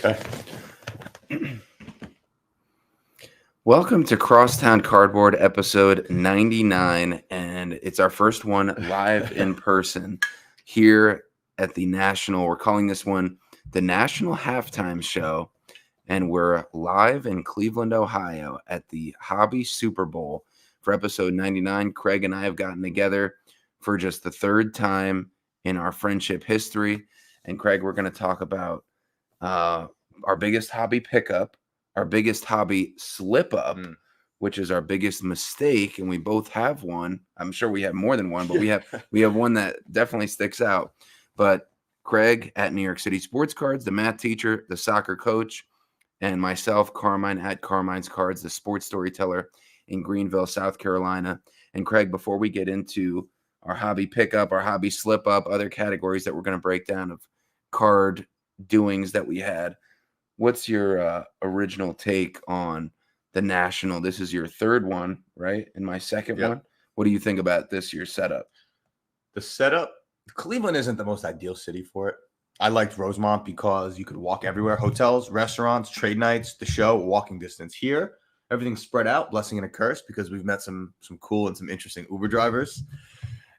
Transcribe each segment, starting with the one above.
Okay. Welcome to Crosstown Cardboard episode 99, and it's our first one live in person here at the National. We're calling this one the National Halftime Show, and we're live in Cleveland, Ohio at the Hobby Super Bowl for episode 99. Craig and I have gotten together for just the third time in our friendship history, and Craig, we're going to talk about our biggest hobby pickup, our biggest hobby slip up, which is our biggest mistake, and we both have one. I'm sure we have more than one, but we have one that definitely sticks out. But Craig at New York City Sports Cards, the math teacher, the soccer coach, and myself, Carmine at Carmine's Cards, the sports storyteller in Greenville, South Carolina. And Craig, before we get into our hobby pickup, our hobby slip up, other categories that we're going to break down of card doings that we had, what's your original take on the National? This is your third one, right? And my second one. What do you think about this year's setup? The setup, Cleveland isn't the most ideal city for it. I liked Rosemont because you could walk everywhere. Hotels, restaurants, trade nights, the show, walking distance. Here, everything's spread out, blessing and a curse, because we've met some cool and some interesting Uber drivers.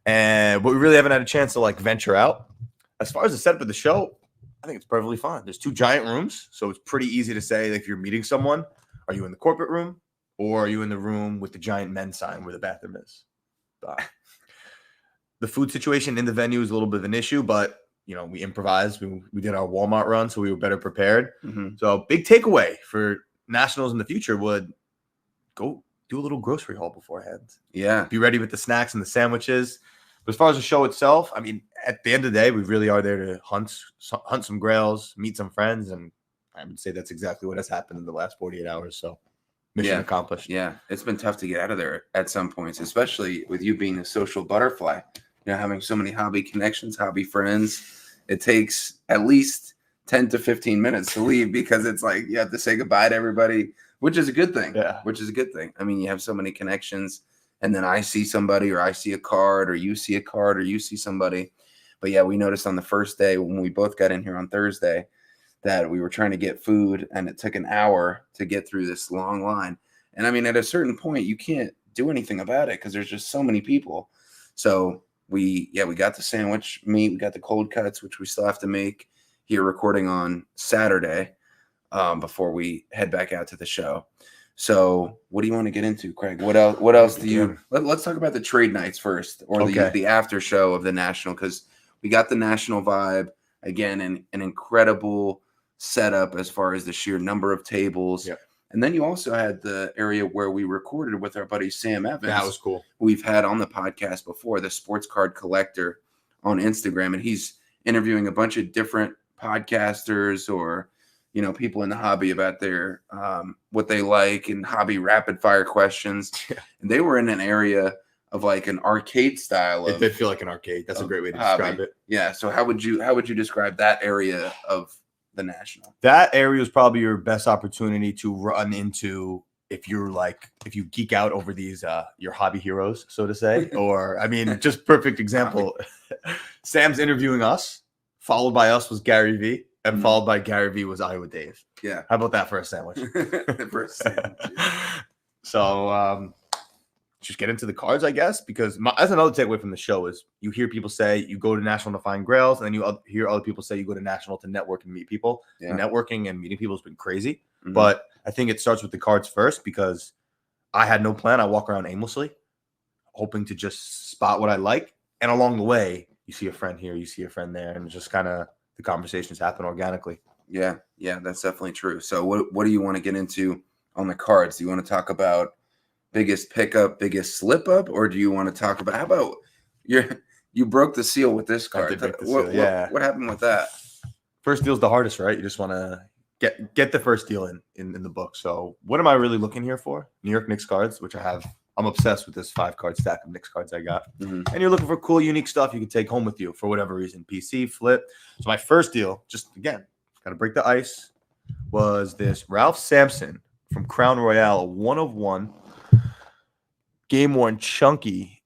But we really haven't had a chance to venture out. As far as the setup of the show, I think it's perfectly fine. There's two giant rooms, so it's pretty easy to say if you're meeting someone, are you in the corporate room or are you in the room with the giant men's sign where the bathroom is? The food situation in the venue is a little bit of an issue, but we improvised. We did our Walmart run, so we were better prepared. Mm-hmm. So big takeaway for Nationals in the future would go do a little grocery haul beforehand. Yeah. Be ready with the snacks and the sandwiches. But as far as the show itself, I mean, at the end of the day, we really are there to hunt some grails, meet some friends, and I would say that's exactly what has happened in the last 48 hours. So mission accomplished. Yeah, it's been tough to get out of there at some points, especially with you being a social butterfly. Having so many hobby connections, hobby friends. It takes at least 10 to 15 minutes to leave because it's like you have to say goodbye to everybody, which is a good thing. Yeah. Which is a good thing. I mean, you have so many connections. And then I see somebody, or I see a card, or you see a card, or you see somebody. But yeah, we noticed on the first day when we both got in here on Thursday that we were trying to get food, and it took an hour to get through this long line. And I mean, at a certain point, you can't do anything about it because there's just so many people. So we got the sandwich meat, we got the cold cuts, which we still have to make here recording on Saturday before we head back out to the show. So what do you want to get into, Craig? What else do you let's talk about the trade nights first, or the after show of the National, because we got the National vibe again, and an incredible setup as far as the sheer number of tables. Yep. And then you also had the area where we recorded with our buddy Sam Evans. That was cool. We've had on the podcast before, the sports card collector on Instagram, and he's interviewing a bunch of different podcasters or people in the hobby about their what they like and hobby rapid fire questions. Yeah. And they were in an area of like an arcade style. It did feel like an arcade. That's a great way to describe it. Yeah. So how would you describe that area of the National? That area is probably your best opportunity to run into if you geek out over these your hobby heroes, so to say. Or I mean, just perfect example. Sam's interviewing us, followed by us was Gary V. And followed by Gary V was Iowa Dave. Yeah. How about that for a sandwich? So just get into the cards, I guess, because that's another takeaway from the show is you hear people say you go to National to find grails, and then you hear other people say you go to National to network and meet people. Yeah. And networking and meeting people has been crazy. Mm-hmm. But I think it starts with the cards first because I had no plan. I walk around aimlessly, hoping to just spot what I like. And along the way, you see a friend here, you see a friend there, and just kind of the conversations happen organically. Yeah, that's definitely true. So what do you want to get into on the cards? Do you want to talk about biggest pickup, biggest slip up, or do you want to talk about how about you broke the seal with this card? What happened with that? First deal's the hardest, right? You just want to get the first deal in the book. So what am I really looking here for? New York Knicks cards, which I'm obsessed with this 5-card stack of Knicks cards I got. Mm-hmm. And you're looking for cool, unique stuff you can take home with you for whatever reason. PC, flip. So my first deal, just again, got to break the ice, was this Ralph Sampson from Crown Royale, a 1/1 game-worn chunky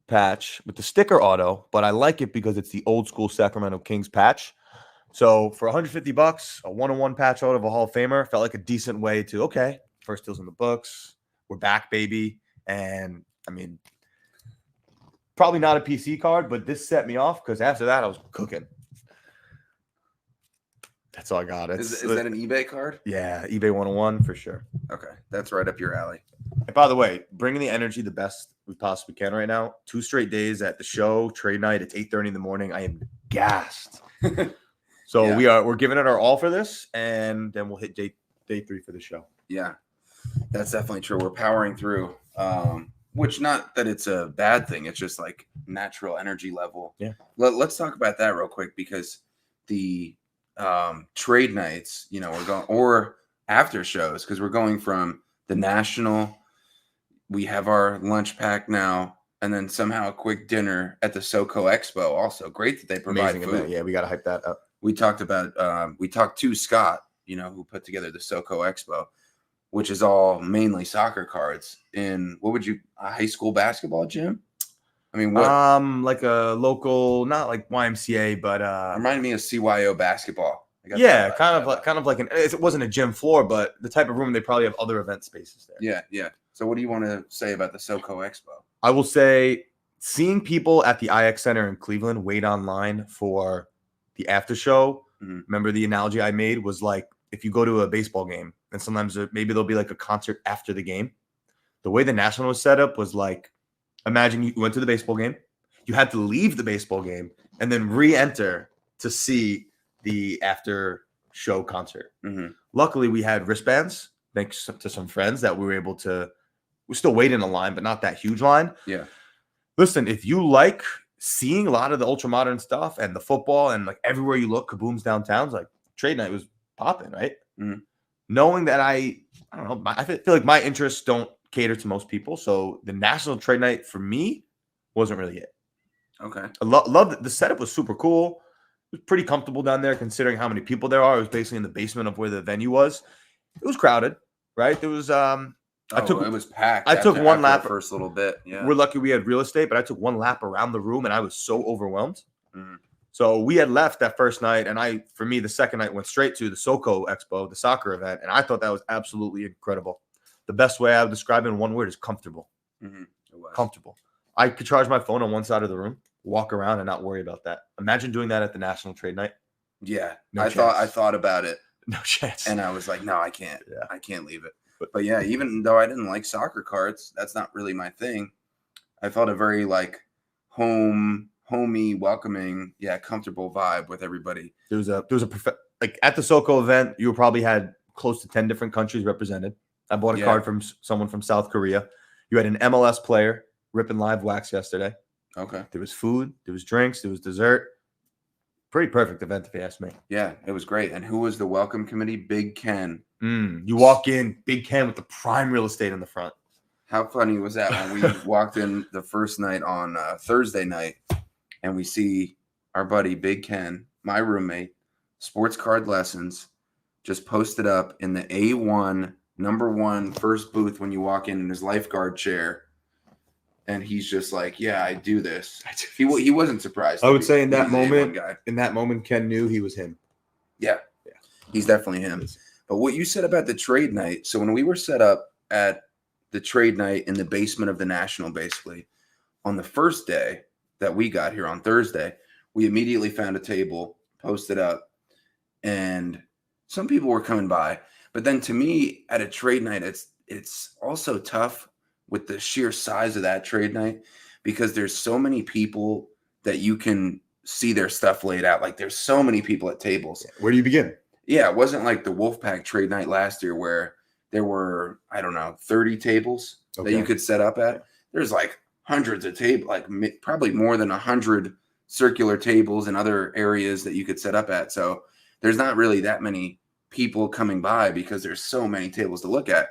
patch with the sticker auto, but I like it because it's the old school Sacramento Kings patch. So for $150, a one-on-one patch out of a Hall of Famer felt like a decent way to, okay, first deal's in the books. We're back, baby. And I mean, probably not a PC card, but this set me off because after that I was cooking. That's all I got. Is that an eBay card? Yeah, eBay 101 for sure. Okay, that's right up your alley. And by the way, bringing the energy the best we possibly can right now. 2 straight days at the show, trade night. It's 8:30 in the morning. I am gassed. So Yeah. we're giving it our all for this, and then we'll hit day 3 for the show. Yeah, that's definitely true. We're powering through, which not that it's a bad thing. It's just like natural energy level. Yeah. Let's talk about that real quick because the trade nights, we're going or after shows because we're going from the national. We have our lunch pack now, and then somehow a quick dinner at the SoCo Expo. Also, great that they provide Amazing food. event. Yeah, we got to hype that up. We talked to Scott, who put together the SoCo Expo, which is all mainly soccer cards in a high school basketball gym? I mean, what? Like a local, not like YMCA, but Reminded me of CYO basketball. Yeah, kind of like it wasn't a gym floor, but the type of room they probably have other event spaces there. Yeah. So what do you want to say about the SoCo Expo? I will say seeing people at the IX Center in Cleveland wait online for the after show. Mm-hmm. Remember the analogy I made was like if you go to a baseball game and sometimes maybe there'll be like a concert after the game. The way the National was set up was like, imagine you went to the baseball game, you had to leave the baseball game and then re-enter to see the after show concert. Mm-hmm. Luckily, we had wristbands thanks to some friends that we were able to. We're still waiting in a line, but not that huge line. Yeah. Listen, if you like seeing a lot of the ultra modern stuff and the football and like everywhere you look, Kaboom's downtown's like trade night was popping, right? Mm-hmm. Knowing that I don't know, I feel like my interests don't cater to most people, so the national trade night for me wasn't really it. Okay. I love it. The setup was super cool. It was pretty comfortable down there considering how many people there are. It was basically in the basement of where the venue was. It was crowded, right? There was it was packed. I took one lap the first little bit. Yeah. We're lucky we had real estate, but I took one lap around the room and I was so overwhelmed. Mm-hmm. So we had left that first night, and for me, the second night went straight to the SoCo Expo, the soccer event, and I thought that was absolutely incredible. The best way I would describe it in one word is comfortable. Mm-hmm. Comfortable. I could charge my phone on one side of the room, walk around, and not worry about that. Imagine doing that at the National Trade Night. Yeah, No I chance. thought about it. No chance. And I was like, no, I can't. Yeah. I can't leave it. But yeah, even though I didn't like soccer cards, that's not really my thing. I felt a very like homey, welcoming, comfortable vibe with everybody. There was like at the SoCo event, you probably had close to 10 different countries represented. I bought a card from someone from South Korea. You had an MLS player ripping live wax yesterday. Okay. There was food, there was drinks, there was dessert. Pretty perfect event if you ask me. Yeah, it was great. And who was the welcome committee? Big Ken. You walk in, Big Ken with the prime real estate in the front. How funny was that when we walked in the first night on Thursday night and we see our buddy Big Ken, my roommate, sports card lessons, just posted up in the A1 #1 first booth when you walk in his lifeguard chair. And he's just like, yeah, I do this. He wasn't surprised. I would say in that moment, Ken knew he was him. Yeah. He's definitely him. But what you said about the trade night, so when we were set up at the trade night in the basement of the National, basically, on the first day that we got here on Thursday, we immediately found a table, posted up, and some people were coming by. But then to me, at a trade night, it's also tough with the sheer size of that trade night because there's so many people that you can see their stuff laid out. Like there's so many people at tables. Where do you begin? Yeah, it wasn't like the Wolfpack trade night last year where there were, 30 tables that you could set up at. There's like hundreds of tables, like probably more than 100 circular tables and other areas that you could set up at. So there's not really that many people coming by because there's so many tables to look at.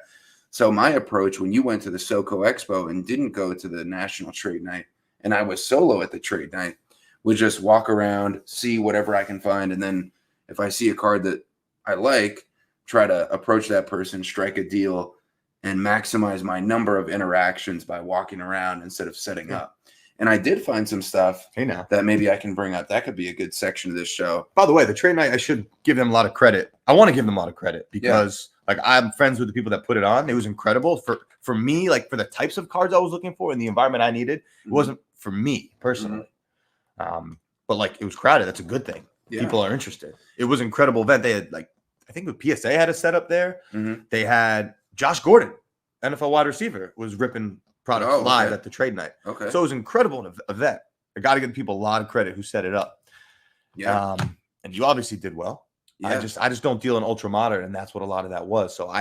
So my approach when you went to the SoCo Expo and didn't go to the National Trade Night, and I was solo at the trade night, was just walk around, see whatever I can find, and then if I see a card that I like, try to approach that person, strike a deal, and maximize my number of interactions by walking around instead of setting up. And I did find some stuff Hey now. that maybe I can bring up. That could be a good section of this show. By the way, the trade night, I should give them a lot of credit. I want to give them a lot of credit because like I'm friends with the people that put it on. It was incredible for me, like for the types of cards I was looking for and the environment I needed. It wasn't for me personally. But like it was crowded. That's a good thing. Yeah. People are interested. It was an incredible event. They had like, I think the PSA had a setup there. They had Josh Gordon, NFL wide receiver, was ripping products live at the trade night. Okay. So it was an incredible event. I got to give people a lot of credit who set it up. Yeah. And you obviously did well. Yeah. I just don't deal in ultra modern, and that's what a lot of that was. So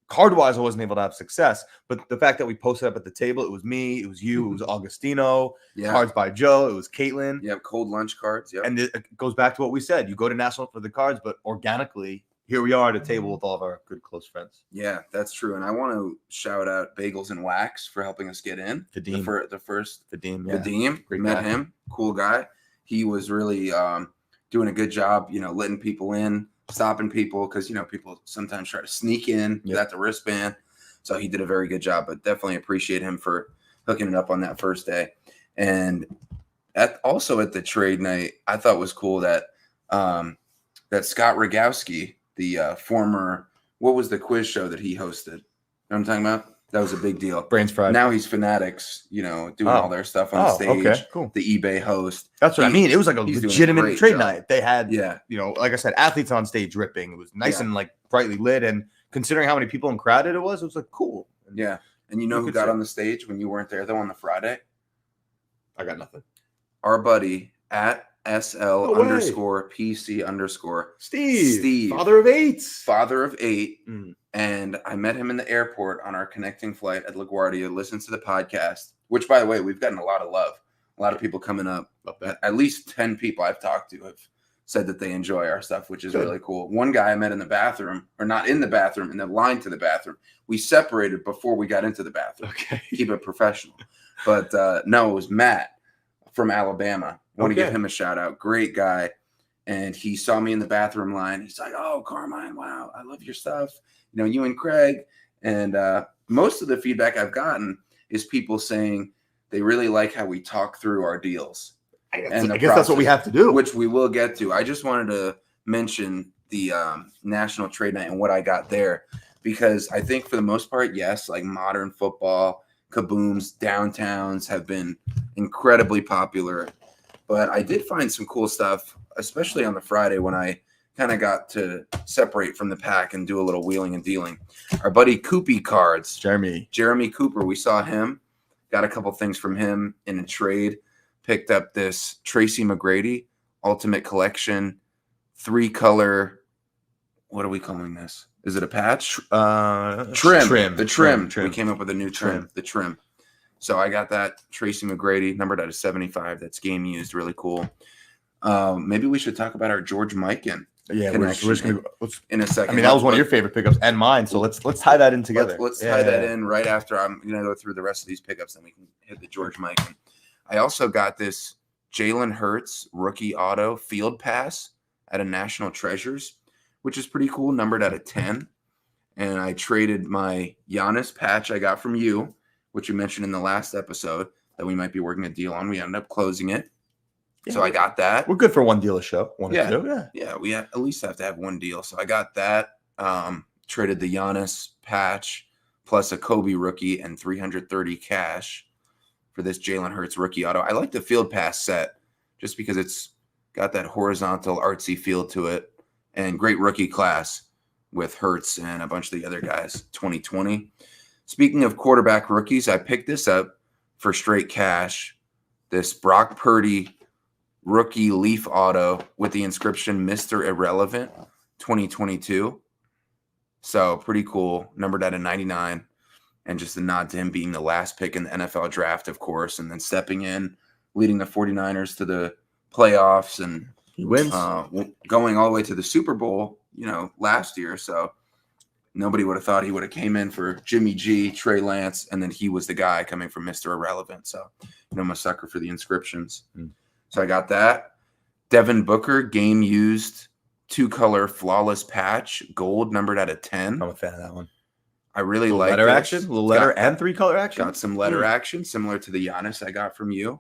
card wise, I wasn't able to have success. But the fact that we posted up at the table, it was me, it was you, it was Augustino, Cards by Joe, it was Caitlin. Yeah, cold lunch cards. Yeah. And it goes back to what we said. You go to National for the cards, but organically, here we are at a table with all of our good close friends. Yeah, that's true. And I want to shout out Bagels and Wax for helping us get in. Vadim. The first Vadim. Vadim. Great met guy. him. Cool guy. He was really doing a good job, letting people in, stopping people because, people sometimes try to sneak in without the wristband. So he did a very good job, but definitely appreciate him for hooking it up on that first day. And also at the trade night, I thought was cool that that Scott Rogowski, the former, what was the quiz show that he hosted? You know what I'm talking about? That was a big deal. Brains fried. Now he's Fanatics, doing all their stuff on the stage. Okay, cool. The eBay host. That's what I mean. It was like a legitimate trade night. They had, like I said, athletes on stage ripping. It was nice and like brightly lit. And considering how many people in crowded it was like cool. Yeah. And who got on the stage when you weren't there though on the Friday? I got nothing. Our buddy at SL_PC_ Steve. Father of 8. Father of 8. And I met him in the airport on our connecting flight at LaGuardia, listens to the podcast, which, by the way, we've gotten a lot of love. A lot of people coming up. At least 10 people I've talked to have said that they enjoy our stuff, which is really cool. One guy I met in the bathroom, or not in the bathroom, in the line to the bathroom. We separated before we got into the bathroom. Okay. Keep it professional. But no, it was Matt from Alabama. I want to give him a shout out. Great guy. And he saw me in the bathroom line. He's like, "Oh, Carmine, wow, I love your stuff. You and Craig." And most of the feedback I've gotten is people saying they really like how we talk through our deals. I guess that's what we have to do. Which we will get to. I just wanted to mention the National Trade Night and what I got there. Because I think for the most part, yes, like modern football, kabooms, downtowns have been incredibly popular. But I did find some cool stuff, especially on the Friday when I kind of got to separate from the pack and do a little wheeling and dealing. Our buddy Koopy Cards, Jeremy Cooper, we saw him, got a couple things from him in a trade, picked up this Tracy McGrady Ultimate Collection 3-color. What are we calling this? Is it a patch? Trim. The trim. We came up with a new trim. The trim. So I got that Tracy McGrady, numbered out of 75. That's game used. Really cool. Maybe we should talk about our George Mikan. Yeah, we're just gonna in a second. I mean, that was one of your favorite pickups and mine. So let's tie that in together. Let's tie that in right after I'm gonna go through the rest of these pickups, then we can hit the George Mikan. I also got this Jalen Hurts rookie auto field pass at a National Treasures, which is pretty cool, numbered out of 10. And I traded my Giannis patch I got from you, which you mentioned in the last episode that we might be working a deal on. We ended up closing it. Yeah, so I got that. We're good for one deal a show. One or two. Yeah, we at least have to have one deal. So I got that. Traded the Giannis patch plus a Kobe rookie and 330 cash for this Jalen Hurts rookie auto. I like the field pass set just because it's got that horizontal artsy feel to it, and great rookie class with Hurts and a bunch of the other guys, 2020. Speaking of quarterback rookies, I picked this up for straight cash. This Brock Purdy rookie Leaf auto with the inscription Mr. Irrelevant 2022. So pretty cool. Numbered out of 99. And just a nod to him being the last pick in the NFL draft, of course, and then stepping in, leading the 49ers to the playoffs and he wins. Going all the way to the Super Bowl, last year. So nobody would have thought he would have came in for Jimmy G, Trey Lance, and then he was the guy coming from Mr. Irrelevant. So, I'm a sucker for the inscriptions. So I got that. Devin Booker, game used, 2-color flawless patch, gold, numbered out of 10. I'm a fan of that one. I really like letter action, a little letter and 3-color action. Got some letter action, similar to the Giannis I got from you.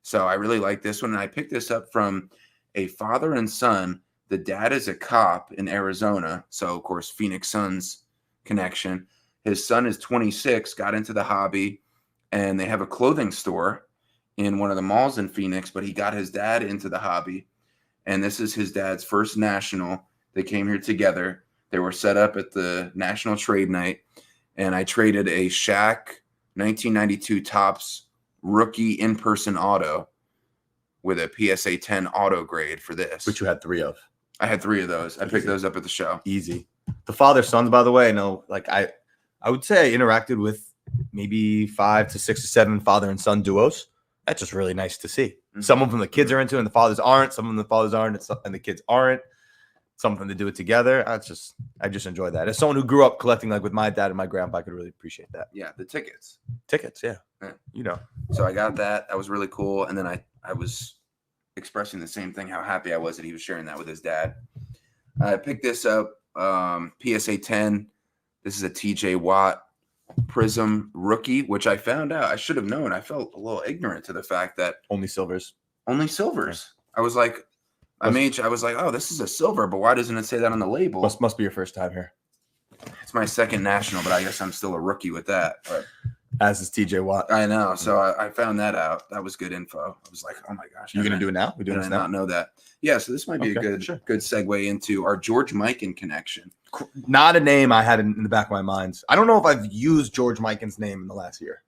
So I really like this one. And I picked this up from a father and son. The dad is a cop in Arizona. So, of course, Phoenix Suns connection. His son is 26, got into the hobby, and they have a clothing store in one of the malls in Phoenix, but he got his dad into the hobby. And this is his dad's first national. They came here together. They were set up at the National Trade Night, and I traded a Shaq 1992 Topps rookie in-person auto with a PSA 10 auto grade for this. Which you had 3 of. I had 3 of those. I picked those up at the show. Easy. The father-sons, by the way, I know, like I would say I interacted with maybe 5 to 6 to 7 father and son duos. That's just really nice to see. Mm-hmm. Some of them the kids are into and the fathers aren't. Some of them the fathers aren't and the kids aren't. Something to do it together. I just enjoy that. As someone who grew up collecting like with my dad and my grandpa, I could really appreciate that. Yeah, the tickets. Yeah. You know. So I got that. That was really cool. And then I was expressing the same thing, how happy I was that he was sharing that with his dad. I picked this up, PSA 10. This is a TJ Watt Prism rookie, which I found out. I should have known. I felt a little ignorant to the fact that Only silvers. I was like, I was like, oh, this is a silver, but why doesn't it say that on the label? Must be your first time here. It's my second national, but I guess I'm still a rookie with that. But as is TJ Watt. I know. So I found that out. That was good info. I was like, oh my gosh. You're gonna do it now? We're doing this now? Not know that. Yeah, so this might be a good segue into our George Mikan connection. Not a name I had in the back of my mind. I don't know if I've used George Mikan's name in the last year.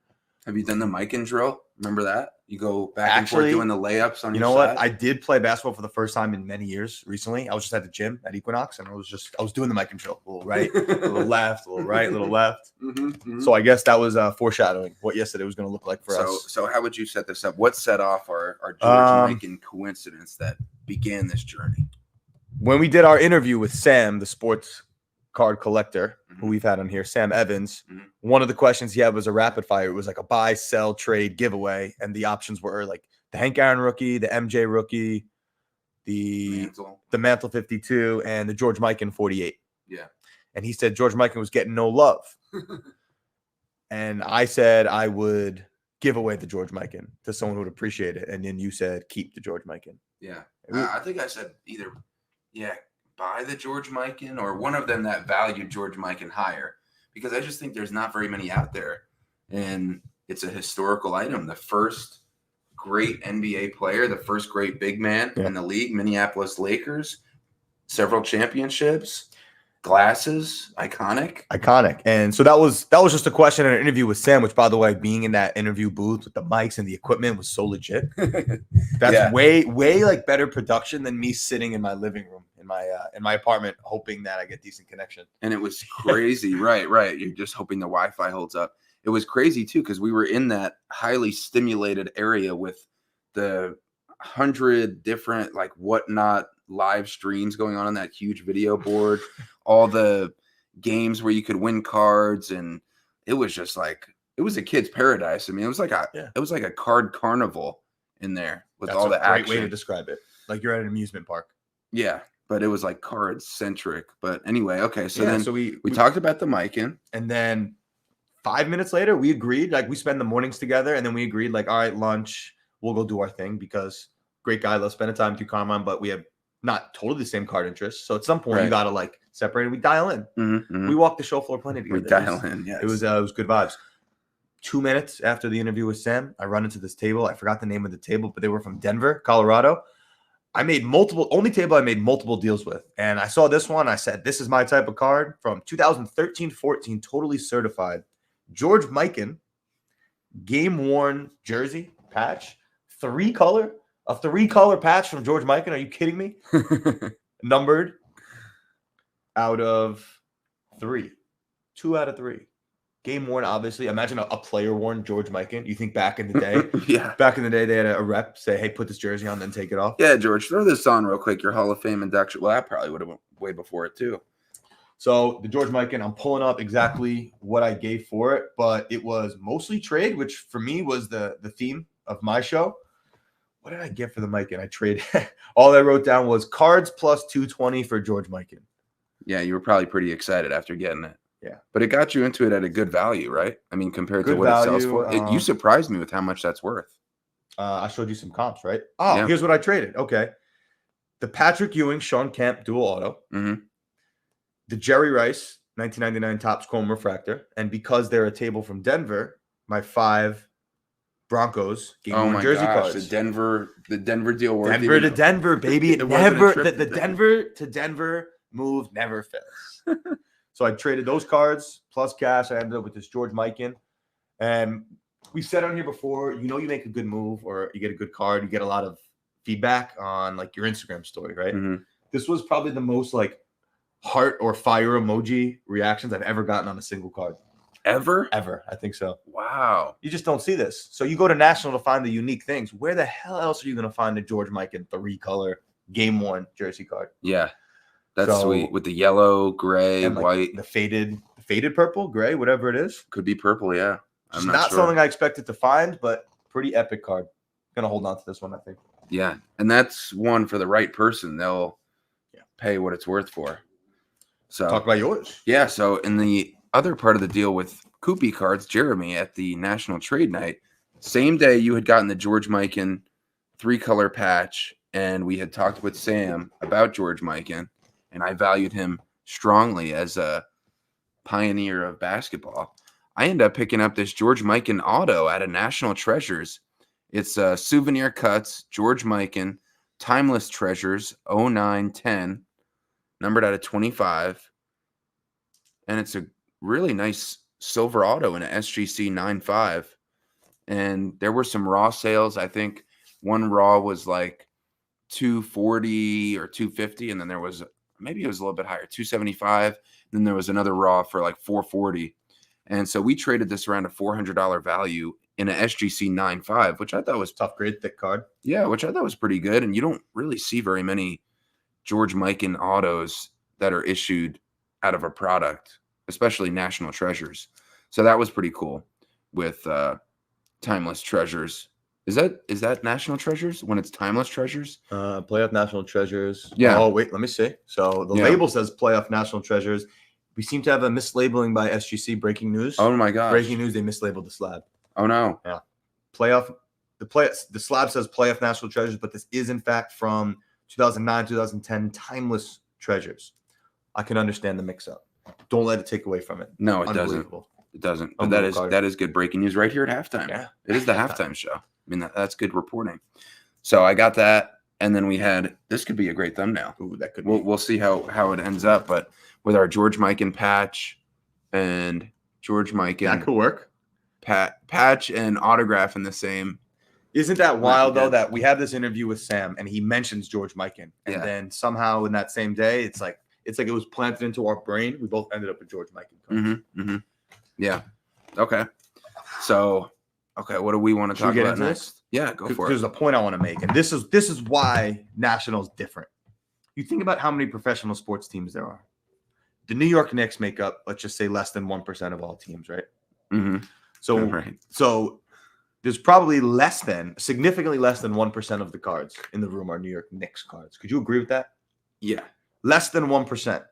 Have you done the Mikan drill? Remember that? You go back and forth doing the layups on your side? You know what? I did play basketball for the first time in many years recently. I was just at the gym at Equinox, and I was doing the Mikan drill. A little right, a little left, a little right, a little left. So I guess that was foreshadowing what yesterday was going to look like for us. So how would you set this up? What set off our George Mikan coincidence that began this journey? When we did our interview with Sam, the sports card collector, who we've had on here, Sam Evans, one of the questions he had was a rapid fire. It was like a buy, sell, trade, giveaway. And the options were like the Hank Aaron rookie, the MJ rookie, the Mantle 52, and the George Mikan 48. Yeah. And he said George Mikan was getting no love. And I said I would give away the George Mikan to someone who would appreciate it. And then you said keep the George Mikan. Yeah. I think I said either, buy the George Mikan or one of them that valued George Mikan higher, because I just think there's not very many out there, and it's a historical item. The first great NBA player, the first great big man in the league, Minneapolis Lakers, several championships, glasses, iconic. And so that was just a question in an interview with Sam, which, by the way, being in that interview booth with the mics and the equipment was so legit. That's way like better production than me sitting in my living room in my apartment hoping that I get decent connection. And it was crazy. right. You're just hoping the Wi-Fi holds up. It was crazy too, because we were in that highly stimulated area with the 100 different like whatnot live streams going on that huge video board, all the games where you could win cards, and it was just like it was a kid's paradise. I mean, it was like a card carnival in there with all the action. Great way to describe it. Like you're at an amusement park. Yeah, but it was like card centric. But anyway, okay. So then we talked about the Mikan, and then 5 minutes later we agreed. Like we spend the mornings together, and then we agreed like, all right, lunch, we'll go do our thing because great guy, loves spending time with you, Carmine, but we have not totally the same card interests. So at some point you got to like separate it. We dial in. We walk the show floor plenty together. We dial in. Yeah, it was good vibes. 2 minutes after the interview with Sam, I run into this table. I forgot the name of the table, but they were from Denver, Colorado. I made only table I made multiple deals with. And I saw this one. I said, this is my type of card from 2013-14, totally certified. George Mikan, game-worn jersey patch, a three-color patch from George Mikan. Are you kidding me? Numbered out of 3. 2 out of 3. Game worn, obviously. Imagine a player worn George Mikan. You think back in the day? Back in the day, they had a rep say, hey, put this jersey on, then take it off. Yeah, George, throw this on real quick. Your Hall of Fame induction. Well, that probably would have went way before it, too. So the George Mikan, I'm pulling up exactly what I gave for it, but it was mostly trade, which for me was the theme of my show. What did I get for the Mikan? I traded. All I wrote down was cards plus 220 for George Mikan. Yeah, you were probably pretty excited after getting it. Yeah. But it got you into it at a good value, right? I mean, compared to what it sells for. You surprised me with how much that's worth. I showed you some comps, right? Oh, Yeah. here's what I traded. Okay. The Patrick Ewing, Sean Kemp dual auto. Mm-hmm. The Jerry Rice 1999 Topps Chrome Refractor. And because they're a table from Denver, my 5 Broncos game Oh worn my jersey gosh, cards. the Denver deal worth Denver even- to Denver, baby. It It wasn't a never trip the to Denver to Denver move never fails. So I traded those cards plus cash. I ended up with this George Mikan. And we said on here before, you make a good move or you get a good card, you get a lot of feedback on like your Instagram story, right? Mhm. This was probably the most like heart or fire emoji reactions I've ever gotten on a single card. Ever? I think so. Wow. You just don't see this. So you go to National to find the unique things. Where the hell else are you going to find a George Mikan 3-color game worn jersey card? Yeah. That's So- sweet. With the yellow, gray, And like white. the faded purple, gray, whatever it is. Could be purple, yeah. It's I'm not not sure. something I expected to find, but pretty epic card. Gonna hold on to this one, I think. Yeah. And that's one for the right person. They'll pay what it's worth for. So Talk about yours. yeah, so in the other part of the deal with Koopy cards, Jeremy, at the National Trade Night, same day you had gotten the George Mikan 3-color patch, and we had talked with Sam about George Mikan, and I valued him strongly as a pioneer of basketball. I ended up picking up this George Mikan auto at a National Treasures. It's Souvenir Cuts, George Mikan, Timeless Treasures, 0910, numbered out of 25. And it's a really nice silver auto in an SGC 9.5. And there were some raw sales. I think one raw was like 240 or 250. And then there was, maybe it was a little bit higher, 275. Then there was another raw for like 440. And so we traded this around a $400 value in an SGC 9.5, which I thought was Tough grade, thick card. yeah, which I thought was pretty good. And you don't really see very many George Mikan autos that are issued out of a product, especially National Treasures. So that was pretty cool with Timeless Treasures. Is that National Treasures when it's Timeless Treasures? Playoff National Treasures. Yeah. Oh, wait, let me see. So the Yeah. label says Playoff National Treasures. We seem to have a mislabeling by SGC. Breaking news. Oh my gosh. Breaking news, they mislabeled the slab. Oh no. The slab says Playoff National Treasures, but this is in fact from 2009, 2010 Timeless Treasures. I can understand the mix-up. Don't let it take away from it. No, it doesn't. Unbelievable. It doesn't. But that is good breaking news right here at halftime. Yeah. It is the halftime show. I mean, that's good reporting. So I got that, and then we had this could be a great thumbnail. Ooh, that could We'll see how it ends up, but with our George Mikan patch and George that Mikan could work. patch and autograph in the same. Isn't that wild though Yeah. that we have this interview with Sam and he mentions George Mikan, and Yeah. then somehow in that same day it's like it was planted into our brain. We both ended up with George Mikan. Yeah. Okay. So, okay, what do we want to Should we talk get about into next? this? Yeah, go for it. There's a point I want to make, and this is why National's different. You think about how many professional sports teams there are. The New York Knicks make up, let's just say, less than 1% of all teams, right? Mm-hmm. So, Right. so there's probably significantly less than 1% of the cards in the room are New York Knicks cards. Could you agree with that? Yeah. Less than 1%.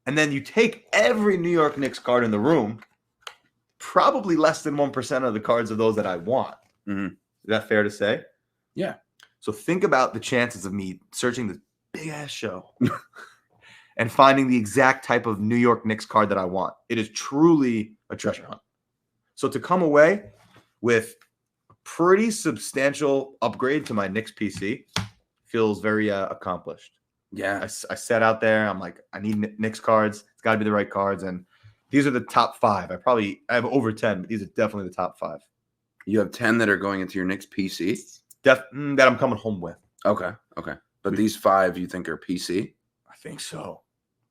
And then you take every New York Knicks card in the room, probably less than 1% of the cards of those that I want. Mhm. Is that fair to say? Yeah. So think about the chances of me searching this big ass show and finding the exact type of New York Knicks card that I want. It is truly a treasure hunt. So to come away with a pretty substantial upgrade to my Knicks PC feels very accomplished. Yeah. I sat out there. I'm like, I need Knicks cards. It's got to be the right cards. And these are the top 5. I have over 10, but these are definitely the top 5 You have 10 that are going into your Knicks PC? that I'm coming home with. Okay. But these 5 you think are PC? I think so.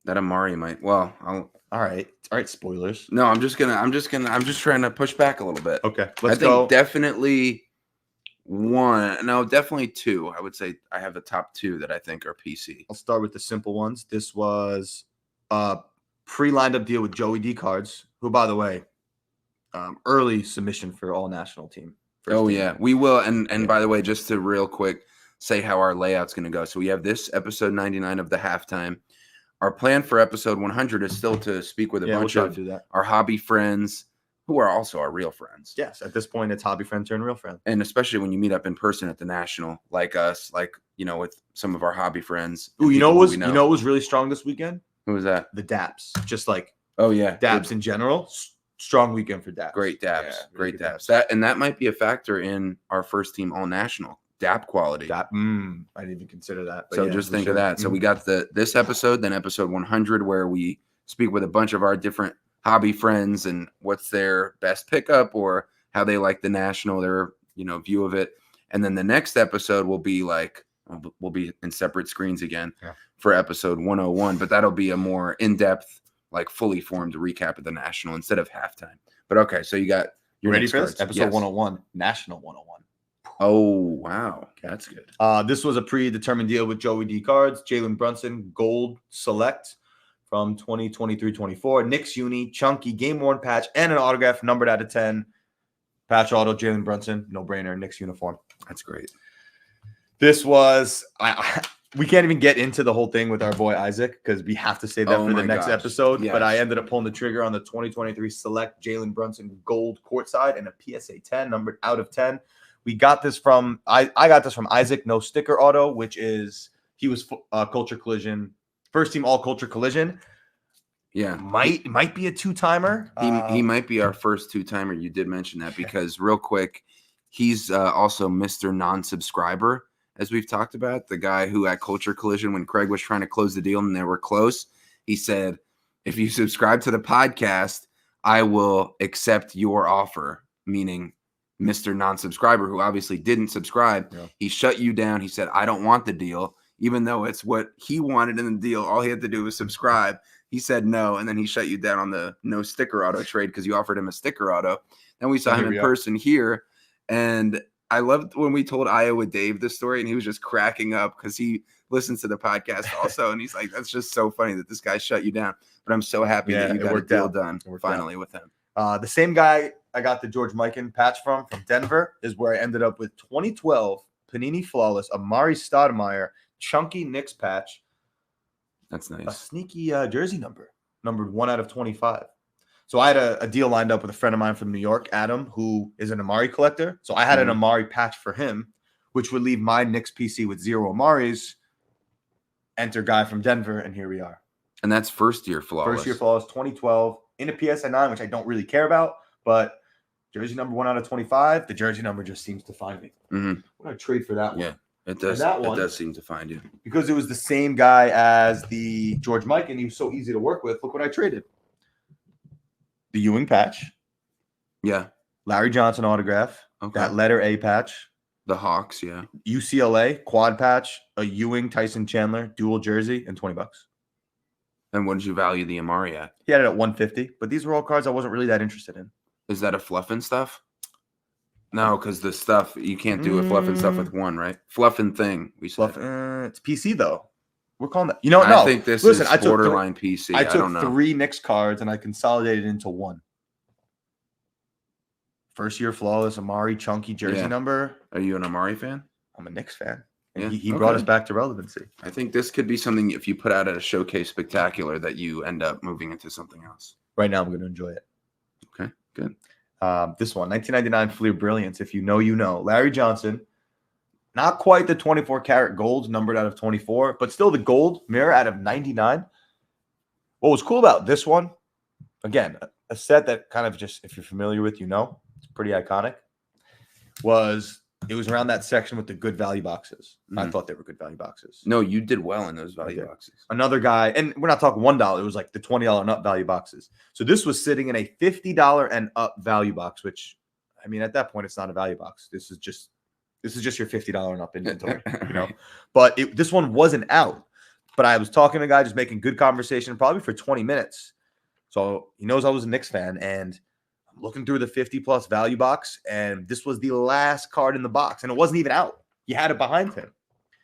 That Amari might. Well, All right. Spoilers. no, I'm just trying to push back a little bit. Okay. I Let's think go. definitely 1. No, definitely 2. I would say I have the top 2 that I think are PC. I'll start with the simple ones. This was a pre-lined up deal with Joey D Cards, who, by the way, early submission for all national team. First Oh team. yeah, we will. And by the way, just to real quick say how our layout's going to go. So we have this episode 99 of the halftime. Our plan for episode 100 is still to speak with a We'll bunch try to of do that. our hobby friends, who are also our real friends. Yes, at this point, it's hobby friend turn real friend. And especially when you meet up in person at the National, like us, like, with some of our hobby friends. Ooh, you know what was really strong this weekend? Who was that? The Daps. Just like yeah, Daps in general. Strong weekend for Daps. Great Daps. Yeah, great really Daps. That might be a factor in our first team all national. Dap quality. I didn't even consider that. So just think of that. So we got this episode, then episode 100, where we speak with a bunch of our different hobby friends and what's their best pickup or how they like the National, their view of it. And then the next episode will be we'll be in separate screens again for episode 101, but that'll be a more in-depth, like fully formed recap of the National instead of halftime. But okay, so you got your ready for cards. this? Episode 101, National 101. Oh, wow. That's good. This was a predetermined deal with Joey D Cards, Jalen Brunson, Gold Select from 2023-24, Knicks Uni, Chunky, Game Worn patch, and an autograph numbered out of 10. Patch auto, Jalen Brunson, no brainer, Knicks uniform. That's great. This was we can't even get into the whole thing with our boy Isaac because we have to save that for the next episode. Yes. But I ended up pulling the trigger on the 2023 Select Jalen Brunson Gold Courtside and a PSA 10 numbered out of 10. We got this from I got this from Isaac, no sticker auto, which is he was Culture Collision, first team all Culture Collision. Yeah, might be a two-timer. He might be our first two-timer. You did mention that because real quick, he's also Mr. Non-Subscriber, as we've talked about. The guy who at Culture Collision, when Craig was trying to close the deal and they were close, he said, "If you subscribe to the podcast, I will accept your offer," meaning Mr. Non-Subscriber, who obviously didn't subscribe. Yeah. He shut you down. He said, "I don't want the deal," even though it's what he wanted in the deal. All he had to do was subscribe. He said no, and then he shut you down on the no sticker auto trade because you offered him a sticker auto. Then we saw him in person here, and I loved when we told Iowa Dave this story, and he was just cracking up because he listens to the podcast also, and he's like, "That's just so funny that this guy shut you down." But I'm so happy that you got a deal done finally with him. The same guy I got the George Mikan patch from Denver is where I ended up with 2012 Panini Flawless Amari Stoudemire Chunky Knicks patch. That's nice. A sneaky jersey numbered 1 out of 25. So I had a deal lined up with a friend of mine from New York, Adam, who is an Amari collector. So I had an Amari patch for him, which would leave my Knicks PC with 0 Amaris. Enter guy from Denver, and here we are. And that's first year Flawless. 2012 in a PSA 9, which I don't really care about, but jersey number 1 out of 25. The jersey number just seems to find me. Mm-hmm. I'm going to trade for that one. Yeah. It does. That one, it does seem to find you because it was the same guy as the George Mikan, and he was so easy to work with. Look what I traded: the Ewing patch, Larry Johnson autograph, that letter A patch, the Hawks, UCLA quad patch, a Ewing Tyson Chandler dual jersey, and $20. And what did you value the Amari at? He had it at 150, but these were all cards I wasn't really that interested in. Is that a fluff and stuff? No, because the stuff, you can't do a fluff and stuff with one, right? Fluff and thing. We said. It's PC, though. We're calling that. No. I think this is borderline PC. I don't know. took 3 Knicks cards and I consolidated into one. First year Flawless Amari Chunky jersey number. Are you an Amari fan? I'm a Knicks fan. And he brought us back to relevancy. I think this could be something, if you put out at a showcase spectacular, that you end up moving into something else. Right now, I'm going to enjoy it. Okay, good. This one, 1999 Fleer Brilliance. If you know, you know. Larry Johnson, not quite the 24 karat gold numbered out of 24, but still the gold mirror out of 99. What was cool about this one, again, a set that kind of just, if you're familiar with, you know, it's pretty iconic, it was around that section with the good value boxes. I thought they were good value boxes. No, you did well in those value boxes. Another guy, and we're not talking $1. It was like the $20 and up value boxes. So this was sitting in a $50 and up value box, which, I mean, at that point, it's not a value box. This is just your $50 and up inventory, you know. But this one wasn't out. But I was talking to a guy, just making good conversation, probably for 20 minutes. So he knows I was a Knicks fan, and I'm looking through the 50+ value box, and this was the last card in the box, and it wasn't even out. You had it behind him.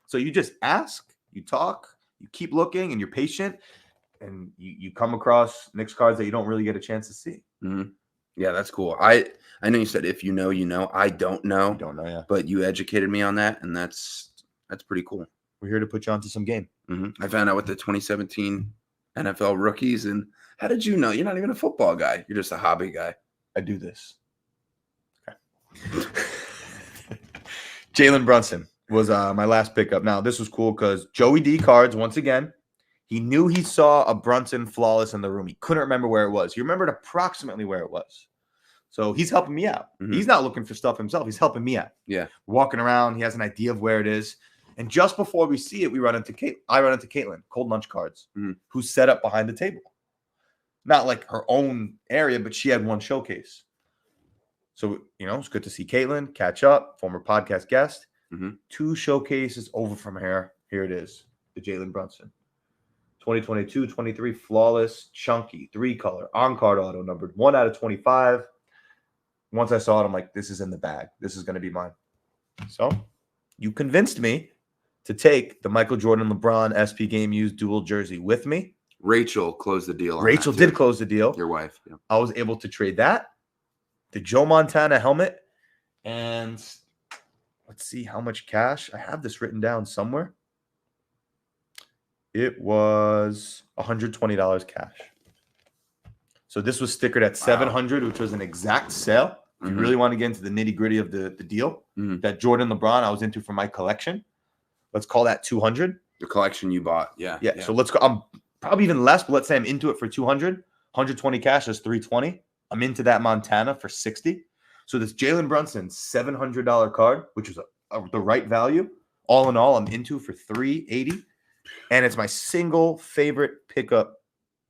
So you just ask, you talk, you keep looking, and you're patient, and you come across Knicks cards that you don't really get a chance to see. Mm-hmm. Yeah, that's cool. I know you said if you know, you know. I don't know. Yeah. But you educated me on that, and that's pretty cool. We're here to put you onto some game. I found out with the 2017 NFL rookies, and how did you know? You're not even a football guy. You're just a hobby guy. I do this. Okay. Jalen Brunson was my last pickup. Now, this was cool because Joey D cards, once again, he knew he saw a Brunson flawless in the room. He couldn't remember where it was. He remembered approximately where it was. So he's helping me out. Mhm. He's not looking for stuff himself. He's helping me out. Yeah. Walking around, he has an idea of where it is. And just before we see it, I run into Caitlin, Cold Lunch Cards, who's set up behind the table. Not like her own area, but she had one showcase. So, it's good to see Caitlin, catch up, former podcast guest. 2 showcases over from here. Here it is, the Jalen Brunson. 2022-23 flawless, chunky, 3-color, on-card auto, numbered 1 out of 25. Once I saw it, I'm like, this is in the bag. This is going to be mine. So you convinced me to take the Michael Jordan LeBron SP Game Used dual jersey with me. Rachel closed the deal. Rachel did close the deal. Your wife. Yeah. I was able to trade that, the Joe Montana helmet, and let's see how much cash. I have this written down somewhere. It was $120 cash. So this was stickered at $700, which was an exact sale. If you really want to get into the nitty-gritty of the deal, that Jordan LeBron I was into for my collection, let's call that $200. The collection you bought. Yeah. So let's go. I'm probably even less, but let's say I'm into it for $200. 120 cash is $320. I'm into that Montana for $60. So this Jalen Brunson $700 card, which is the right value. All in all, I'm into for $380. And it's my single favorite pickup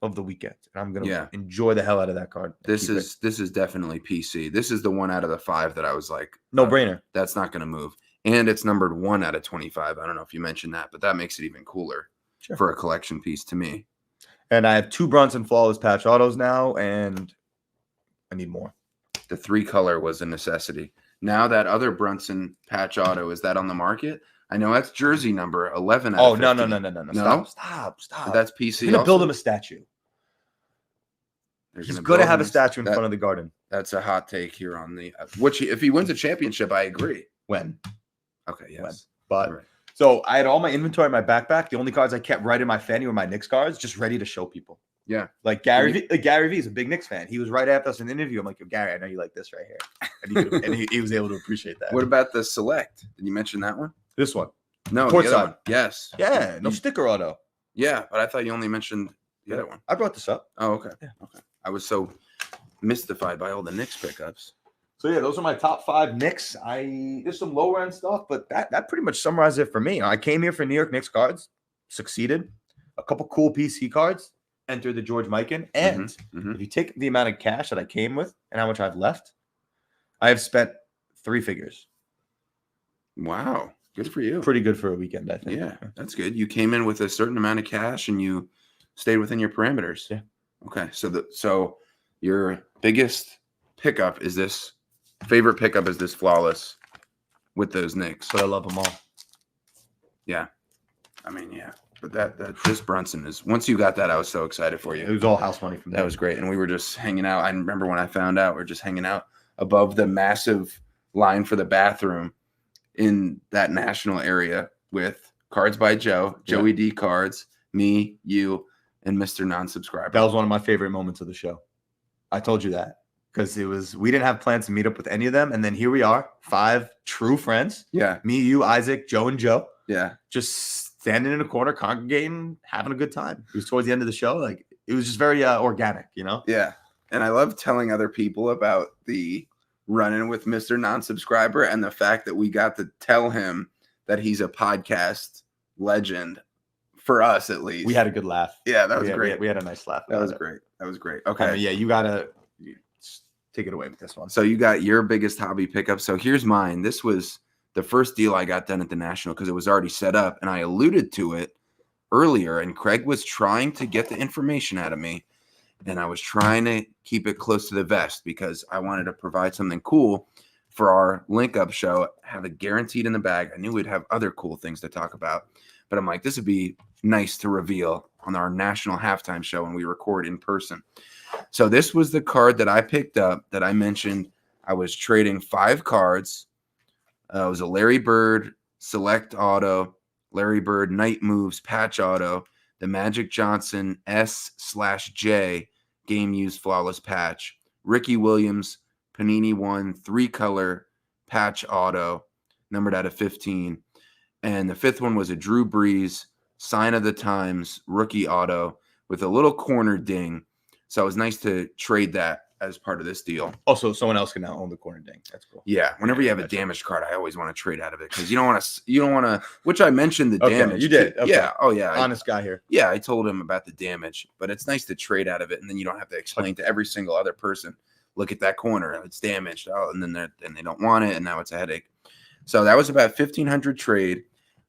of the weekend. And I'm gonna enjoy the hell out of that card. This is definitely PC. This is the one out of the 5 that I was like, no brainer. That's not gonna move. And it's numbered 1 out of 25. I don't know if you mentioned that, but that makes it even cooler for a collection piece to me. And I have 2 Brunson flawless patch autos now, and I need more. The 3-color was a necessity. Now that other Brunson patch auto, is that on the market? I know that's jersey number 11 out of 15. No. Stop. That's PC. You're going to build him a statue. He's going to have a statue in front of the garden. That's a hot take here on the which if he wins a championship, I agree. When? Okay, yes. When? But so I had all my inventory in my backpack. The only cards I kept right in my fanny were my Knicks cards, just ready to show people. Yeah. Like Gary V is a big Knicks fan. He was right after us in an interview. I'm like, yo, Gary, I know you like this right here. And he was able to appreciate that. What about the Select? Did you mention that one? This one. No, Port the side. other one. Yes. Yeah, no sticker auto. Yeah, but I thought you only mentioned the other one. I brought this up. Oh, okay. Yeah. Okay. I was so mystified by all the Knicks pickups. So yeah, those are my top 5 Knicks. There's some lower end stuff, but that pretty much summarizes it for me. I came here for New York Knicks cards, succeeded. A couple cool PC cards, entered the George Mikan. And if you take the amount of cash that I came with and how much I've left, I have spent 3 figures. Wow. Good for you. Pretty good for a weekend, I think. Yeah, that's good. You came in with a certain amount of cash and you stayed within your parameters. Yeah. Okay. So your biggest pickup is this favorite pickup is this flawless with those Knicks. But I love them all. Yeah. I mean, yeah. But this Brunson is once you got that, I was so excited for you. It was all house money from that was great. And we were just hanging out. I remember when I found out, we were just hanging out above the massive line for the bathroom in that national area with Cards by Joe, Joey D cards, me, you, and Mr. Non-Subscriber. That was one of my favorite moments of the show. I told you that because we didn't have plans to meet up with any of them. And then here we are, 5 true friends. Yeah. Me, you, Isaac, Joe, and Joe. Yeah. Just standing in a corner, congregating, having a good time. It was towards the end of the show. Like it was just very organic, Yeah. And I love telling other people about the run-in with Mr. Non-Subscriber and the fact that we got to tell him that he's a podcast legend for us, at least. We had a good laugh. Yeah, that was great. We had a nice laugh. That was great. Okay. Yeah, you got to take it away with this one. So you got your biggest hobby pickup. So here's mine. This was the first deal I got done at the National because it was already set up, and I alluded to it earlier, and Craig was trying to get the information out of me. And I was trying to keep it close to the vest because I wanted to provide something cool for our link-up show, have it guaranteed in the bag. I knew we'd have other cool things to talk about, but I'm like, this would be nice to reveal on our national halftime show when we record in person. So this was the card that I picked up that I mentioned. I was trading 5 cards. It was a Larry Bird Select Auto, Larry Bird Night Moves Patch Auto, the Magic Johnson S/J Game Used Flawless Patch, Ricky Williams, Panini 1, 3-color patch auto, numbered out of 15. And the 5th one was a Drew Brees, sign of the times, rookie auto with a little corner ding. So it was nice to trade that as part of this deal. Also, someone else can now own the corner ding. That's cool. Yeah, whenever you have a damaged card, I always want to trade out of it because you don't want to. Which I mentioned the damage. You did. Okay. Yeah. Oh yeah. Honest guy here. Yeah, I told him about the damage, but it's nice to trade out of it, and then you don't have to explain to every single other person. Look at that corner; it's damaged. Oh, and then they don't want it, and now it's a headache. So that was about 1,500 trade.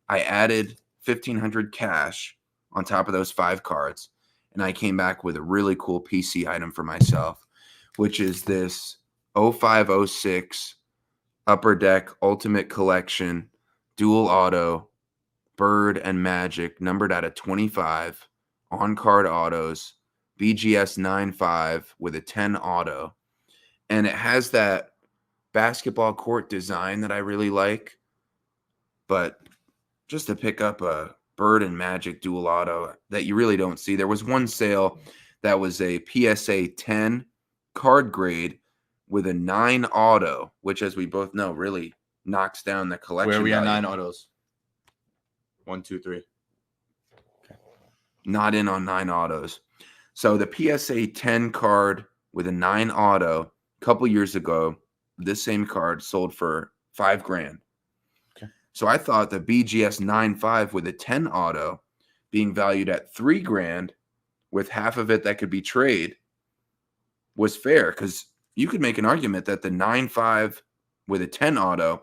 I added 1,500 cash on top of those 5 cards, and I came back with a really cool PC item for myself, which is this 0506 Upper Deck Ultimate Collection dual auto Bird and Magic, numbered out of 25, on card autos, BGS 95 with a 10 auto. And it has that basketball court design that I really like. But just to pick up a Bird and Magic dual auto that you really don't see. There was one sale that was a PSA 10 card grade with a 9 auto, which, as we both know, really knocks down the collection. Where are we value. on 9 autos? 1, 2, 3. Okay. Not in on 9 autos. So the PSA 10 card with a 9 auto, a couple years ago, this same card sold for $5,000. Okay. So I thought the BGS 95 with a 10 auto being valued at $3,000 with half of it that could be trade was fair, because you could make an argument that the 9.5 with a 10 auto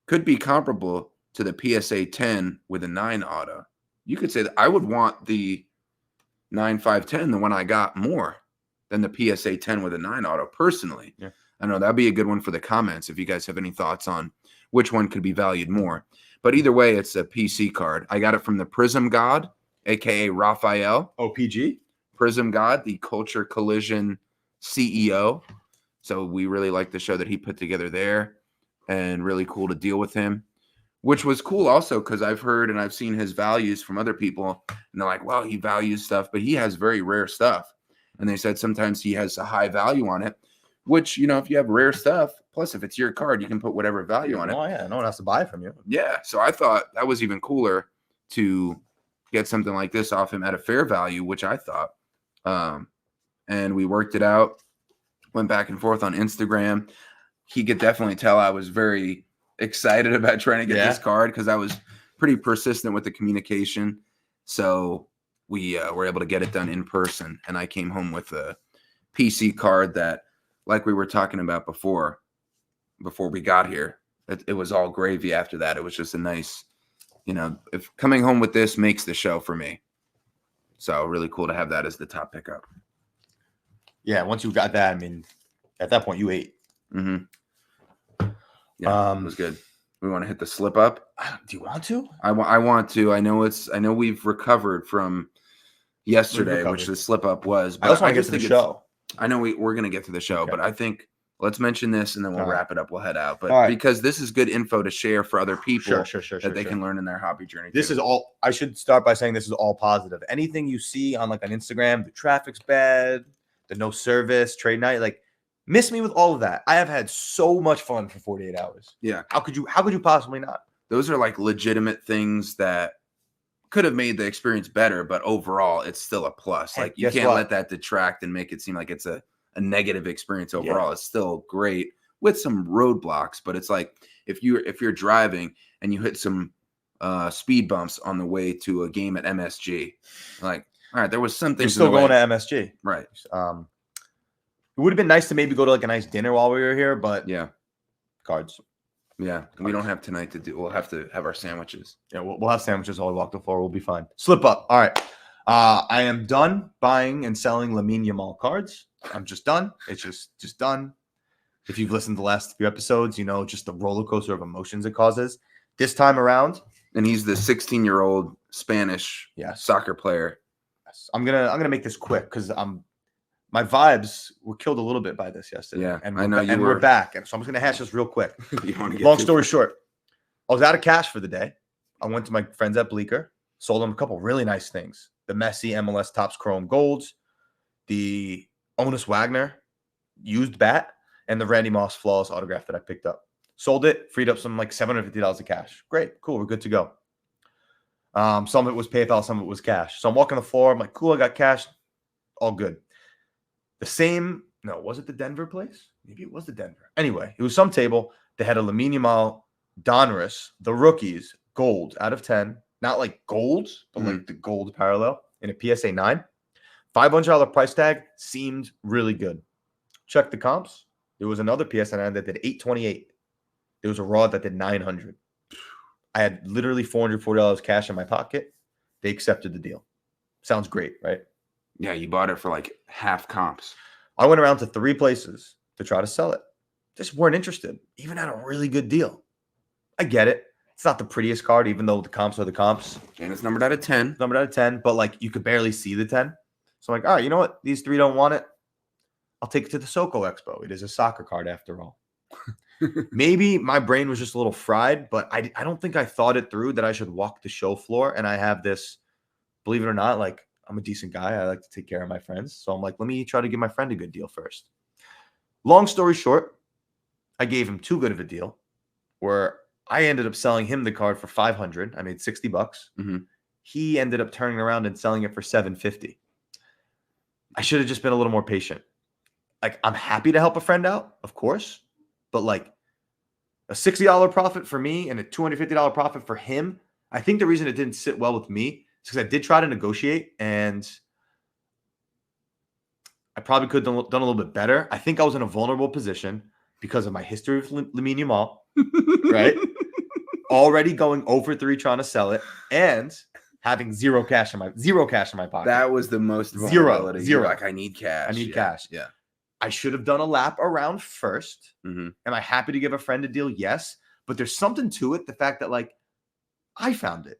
could be comparable to the PSA 10 with a 9 auto. You could say that I would want the 9.510, the one I got, more than the PSA 10 with a 9 auto personally. Yeah. I know that'd be a good one for the comments if you guys have any thoughts on which one could be valued more. But either way, it's a PC card. I got it from the Prism God, aka Raphael. OPG? Prism God, the Culture Collision CEO. So we really like the show that he put together there, and really cool to deal with him, which was cool also because I've heard and I've seen his values from other people, and they're like, well, he values stuff, but he has very rare stuff. And they said sometimes he has a high value on it, which, you know, if you have rare stuff, plus if it's your card, you can put whatever value on it. Oh, yeah. No one has to buy it from you. Yeah. So I thought that was even cooler to get something like this off him at a fair value, which I thought. And we worked it out, went back and forth on Instagram. He could definitely tell I was very excited about trying to get this card because I was pretty persistent with the communication. So we were able to get it done in person, and I came home with a PC card that, like we were talking about before we got here, it was all gravy after that. It was just a nice, you know, if coming home with this makes the show for me. So really cool to have that as the top pickup. Yeah, once you got that, I mean, at that point you ate. Mm-hmm. Yeah, it was good. We want to hit the slip up. Do you want to? I want to. I know we've recovered from yesterday, which the slip up was. But I also want to get to the show. I know we're going to get to the show, but I think let's mention this and then we'll wrap it up. We'll head out. But because this is good info to share for other people that they can learn in their hobby journey. This is all, I should start by saying this is all positive. Anything you see on like on Instagram, the traffic's bad, the no service, trade night, like miss me with all of that. I have had so much fun for 48 hours. Yeah. How could you possibly not? Those are like legitimate things that could have made the experience better, but overall it's still a plus. Like you can't let that detract and make it seem like it's a negative experience overall. It's still great with some roadblocks, but it's like if you're driving and you hit some speed bumps on the way to a game at MSG, like, all right, there was something. You're still going to MSG, right? It would have been nice to maybe go to like a nice dinner while we were here, but cards. Yeah, we don't have tonight to do. We'll have to have our sandwiches. Yeah, we'll have sandwiches while we walk the floor. We'll be fine. Slip up. All right. I am done buying and selling Lamine Yamal cards. I'm just done. It's just done. If you've listened to the last few episodes, you know just the roller coaster of emotions it causes. This time around, and he's the 16-year-old Spanish soccer player. Yes. I'm gonna make this quick because my vibes were killed a little bit by this yesterday. Yeah, and I know we're back, and so I'm just gonna hash this real quick. Long story short, I was out of cash for the day. I went to my friends at Bleecker, sold them a couple really nice things: the Messi MLS Topps Chrome Golds, the Onus Wagner used bat and the Randy Moss flawless autograph that I picked up. Sold it, freed up some like $750 of cash. Great, cool, we're good to go. Some of it was PayPal, some of it was cash. So I'm walking the floor. I'm like, cool, I got cash. All good. Was it the Denver place? Maybe it was the Denver. Anyway, it was some table that had a Lamine Yamal, Donruss, the rookies, gold out of 10. Not like golds, but like the gold parallel in a PSA 9. $500 price tag seemed really good. Check the comps. There was another PSA 9 that did $828. There was a raw that did $900. I had literally $440 cash in my pocket. They accepted the deal. Sounds great, right? Yeah, you bought it for like half comps. I went around to 3 places to try to sell it. Just weren't interested, even at a really good deal. I get it. It's not the prettiest card, even though the comps are the comps. And it's numbered out of 10. Numbered out of 10, but like you could barely see the 10. So I'm like, all right, you know what? These 3 don't want it. I'll take it to the Soko Expo. It is a soccer card after all. Maybe my brain was just a little fried, but I don't think I thought it through that I should walk the show floor. And I have this, believe it or not, like I'm a decent guy. I like to take care of my friends. So I'm like, let me try to give my friend a good deal first. Long story short, I gave him too good of a deal where I ended up selling him the card for $500. I made $60. Mm-hmm. He ended up turning around and selling it for $750. I should have just been a little more patient. Like, I'm happy to help a friend out, of course, but like a $60 profit for me and a $250 profit for him. I think the reason it didn't sit well with me is because I did try to negotiate and I probably could have done a little bit better. I think I was in a vulnerable position because of my history with Lamine Yamal, right? Already going over 3 trying to sell it and having zero cash in my pocket. That was the most Zero. You're like, I need cash. I need cash. Yeah. I should have done a lap around first. Mm-hmm. Am I happy to give a friend a deal? Yes. But there's something to it. The fact that like I found it,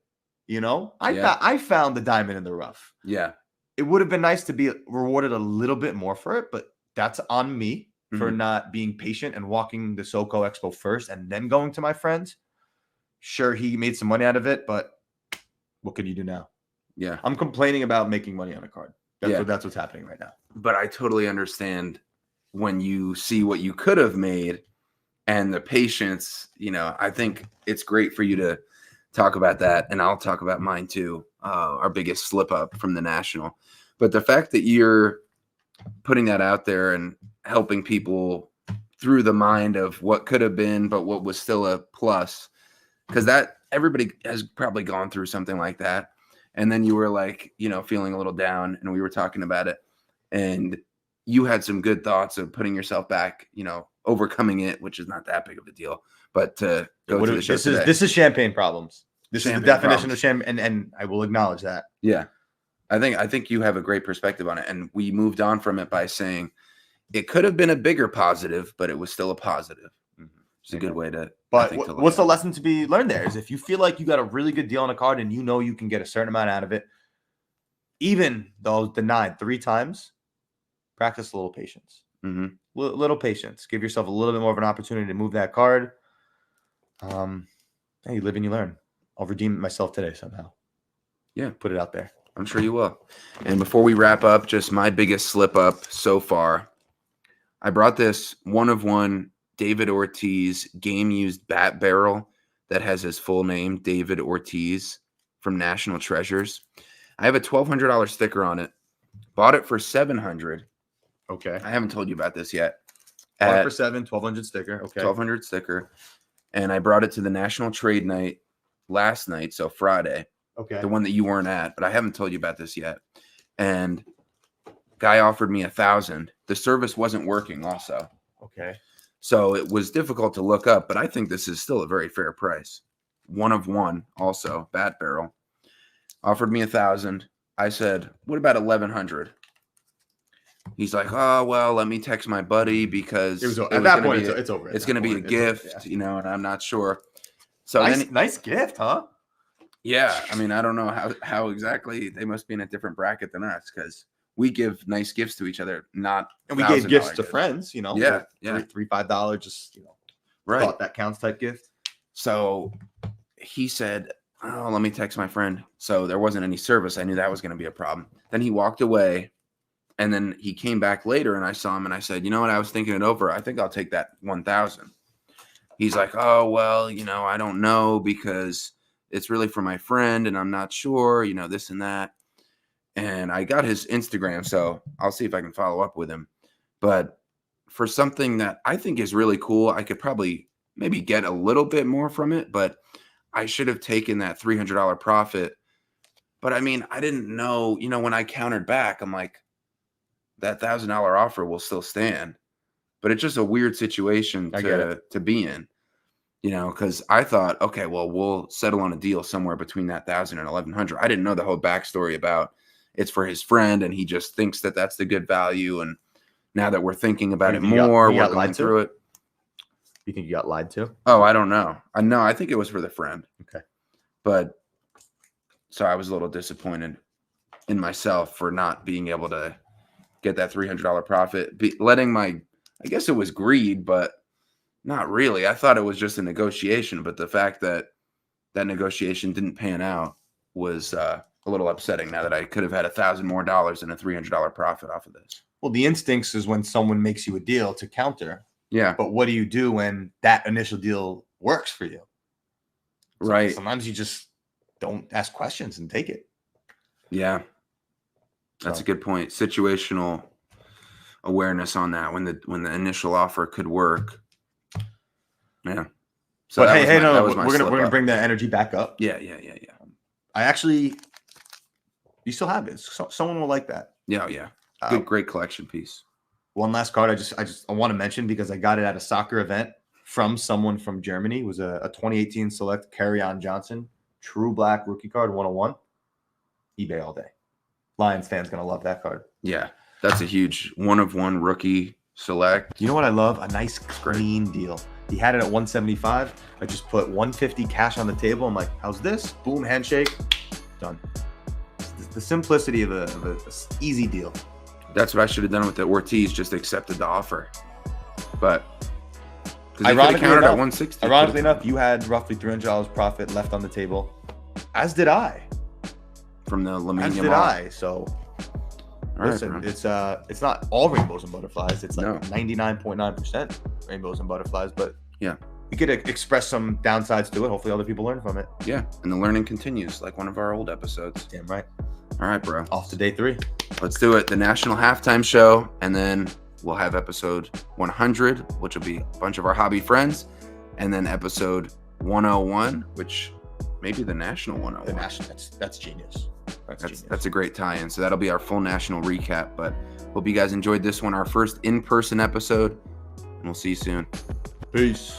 I found the diamond in the rough. Yeah. It would have been nice to be rewarded a little bit more for it, but that's on me for not being patient and walking the Soko Expo first and then going to my friends. Sure, he made some money out of it, but what can you do now? Yeah. I'm complaining about making money on a card. That's what's happening right now. But I totally understand when you see what you could have made and the patience, I think it's great for you to talk about that. And I'll talk about mine too. Our biggest slip up from the national. But the fact that you're putting that out there and helping people through the mind of what could have been, but what was still a plus, because that everybody has probably gone through something like that. And then you were like, feeling a little down and we were talking about it and you had some good thoughts of putting yourself back, overcoming it, which is not that big of a deal, but to go to the show today. This is champagne problems. This is the definition of champagne. And I will acknowledge that. Yeah. I think you have a great perspective on it. And we moved on from it by saying it could have been a bigger positive, but it was still a positive. It's a good way to. But what's the lesson to be learned there is if you feel like you got a really good deal on a card and you can get a certain amount out of it, even though denied 3 times, practice a little patience. Little patience. Give yourself a little bit more of an opportunity to move that card. Hey, you live and you learn. I'll redeem myself today somehow. Yeah. Put it out there. I'm sure you will. And before we wrap up, just my biggest slip up so far. I brought this 1-of-1 David Ortiz game-used bat barrel that has his full name, David Ortiz, from National Treasures. I have a $1,200 sticker on it. Bought it for $700. Okay. I haven't told you about this yet. Bought it for $700, $1,200 sticker. Okay. $1,200 sticker. And I brought it to the National Trade Night last night, so Friday. Okay. The one that you weren't at, but I haven't told you about this yet. And guy offered me $1,000. The service wasn't working also. Okay. So it was difficult to look up, but I think this is still a very fair price. 1-of-1 also, bat barrel. Offered me $1,000. I said, what about $1,100? He's like, oh, well, let me text my buddy because at that point, it's over. It's going to be a gift, and I'm not sure. So nice gift, huh? Yeah. I mean, I don't know how exactly they must be in a different bracket than us because we give nice gifts to each other, and we gave gifts to friends, Yeah. $3, $5, just, right. Thought that counts type gift. So he said, oh, let me text my friend. So there wasn't any service. I knew that was going to be a problem. Then he walked away. And then he came back later and I saw him and I said, you know what? I was thinking it over. I think I'll take that 1,000. He's like, oh, well, I don't know because it's really for my friend and I'm not sure, this and that. And I got his Instagram, so I'll see if I can follow up with him. But for something that I think is really cool, I could probably maybe get a little bit more from it, but I should have taken that $300 profit. But I mean, I didn't know, when I countered back, I'm like, that $1,000 offer will still stand. But it's just a weird situation to be in, because I thought, okay, well, we'll settle on a deal somewhere between that 1,000 and 1,100. I didn't know the whole backstory about it's for his friend and he just thinks that that's the good value. And now that we're thinking about it more, we're going through it. You think you got lied to? Oh, I don't know. I think it was for the friend. Okay. But so I was a little disappointed in myself for not being able to get that $300 profit, I guess it was greed, but not really. I thought it was just a negotiation, but the fact that negotiation didn't pan out was a little upsetting now that I could have had $1,000 more and a $300 profit off of this. Well, the instincts is when someone makes you a deal to counter. Yeah. But what do you do when that initial deal works for you? Right. Sometimes you just don't ask questions and take it. Yeah. That's a good point. Situational awareness on that when the initial offer could work. Yeah. So but we're gonna bring that energy back up. Yeah. You still have it. Someone will like that. Yeah. Great collection piece. One last card I want to mention because I got it at a soccer event from someone from Germany. It was a 2018 select Carry-On Johnson True Black rookie card 101. eBay all day. Lions fans gonna love that card. Yeah, that's a huge 1-of-1 rookie select. You know what I love? A nice clean deal. He had it at 175. I just put 150 cash on the table. I'm like, how's this? Boom, handshake, done. The simplicity of a easy deal. That's what I should have done with the Ortiz. Just accepted the offer, but ironically enough, at 160. Ironically enough, you had roughly $300 profit left on the table, as did I. From the Lamine As did I. So listen, it's not all rainbows and butterflies. It's like 99.9% rainbows and butterflies. But yeah, we could express some downsides to it. Hopefully, other people learn from it. Yeah, and the learning continues, like one of our old episodes. Damn right. All right, bro. Off to day 3. Let's do it. The National Halftime Show, and then we'll have episode 100, which will be a bunch of our hobby friends, and then episode 101, which may be the National 101. The National. That's genius. That's a great tie-in. So that'll be our full national recap. But hope you guys enjoyed this one, our first in-person episode, and we'll see you soon. Peace.